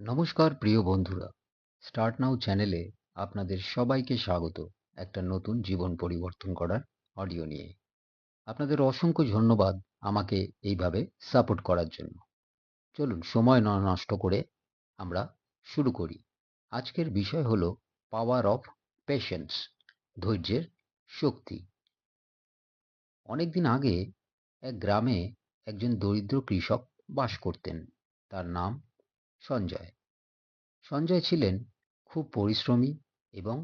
নমস্কার প্রিয় বন্ধুরা, স্টার্ট নাও চ্যানেলে আপনাদের সবাইকে স্বাগত একটা নতুন জীবন পরিবর্তন করার অডিও নিয়ে। আপনাদের অসংখ্য ধন্যবাদ আমাকে এইভাবে সাপোর্ট করার জন্য। চলুন সময় না নষ্ট করে আমরা শুরু করি। আজকের বিষয় হলো পাওয়ার অফ পেশেন্স, ধৈর্যের শক্তি। অনেকদিন আগে এক গ্রামে একজন দরিদ্র কৃষক বাস করতেন। তার নাম সঞ্জয়। সঞ্জয় ছিলেন খুব পরিশ্রমী এবং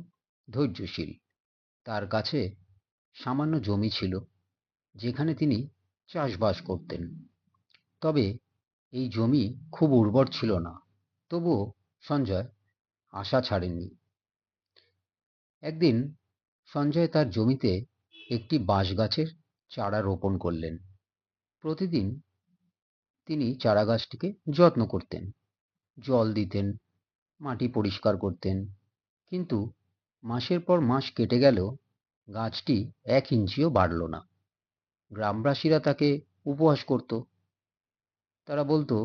ধৈর্যশীল। তার কাছে সামান্য জমি ছিল, যেখানে তিনি চাষবাস করতেন। তবে এই জমি খুব উর্বর ছিল না। তবুও সঞ্জয় আশা ছাড়েননি। একদিন সঞ্জয় তার জমিতে একটি বাঁশ গাছের চারা রোপণ করলেন। প্রতিদিন তিনি চারা গাছটিকে যত্ন করতেন, জল দিতেন, মাটি পরিষ্কার করতেন। কিন্তু মাসের পর মাস কেটে গেল, গাছটি 1 ইঞ্চিও বাড়ল না। গ্রামবাসীরা তাকে উপহাস করত। তারা বলতো,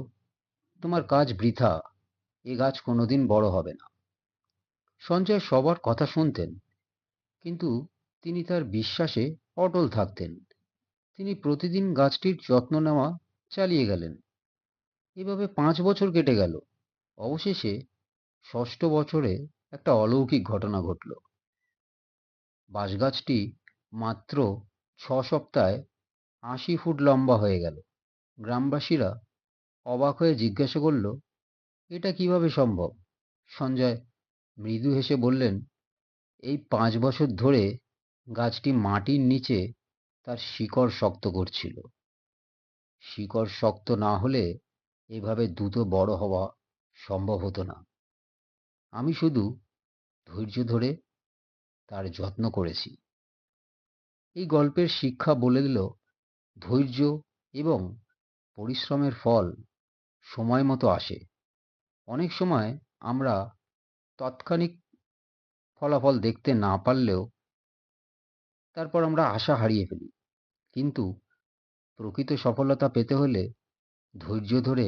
তোমার কাজ বৃথা, এ গাছ কোনোদিন বড় হবে না। সঞ্জয় সবার কথা শুনতেন, কিন্তু তিনি তার বিশ্বাসে অটল থাকতেন। তিনি প্রতিদিন গাছটির যত্ন নেওয়া চালিয়ে গেলেন। এভাবে 5 বছর কেটে গেল। অবশেষে ষষ্ঠ বছরে একটা অলৌকিক ঘটনা ঘটল। বাঁশগাছটি মাত্র 6 সপ্তাহে 80 ফুট লম্বা হয়ে গেল। গ্রামবাসীরা অবাক হয়ে জিজ্ঞাসা করল, এটা কিভাবে সম্ভব? সঞ্জয় মৃদু হেসে বললেন, এই 5 বছর ধরে গাছটি মাটির নিচে তার শিকড় শক্ত করছিল। শিকড় শক্ত না হলে এভাবে দ্রুত বড় হওয়া সম্ভব হতো না। আমি শুধু ধৈর্য ধরে তার যত্ন করেছি। এই গল্পের শিক্ষা বলে দিল, ধৈর্য এবং পরিশ্রমের ফল সময় মতো আসে। অনেক সময় আমরা তাৎক্ষণিক ফলাফল দেখতে না পারলেও তারপর আমরা আশা হারিয়ে ফেলি। কিন্তু প্রকৃত সফলতা পেতে হলে ধৈর্য ধরে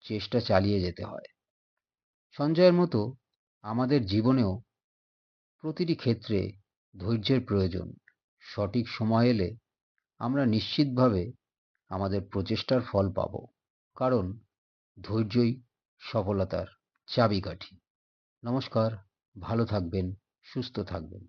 চেষ্টা চালিয়ে যেতে হয়। সঞ্জয়ের মতো আমাদের জীবনেও প্রতিটি ক্ষেত্রে ধৈর্যের প্রয়োজন। সঠিক সময় এলে আমরা নিশ্চিতভাবে আমাদের প্রচেষ্টার ফল পাব। কারণ ধৈর্যই সফলতার চাবিকাঠি। নমস্কার, ভালো থাকবেন, সুস্থ থাকবেন।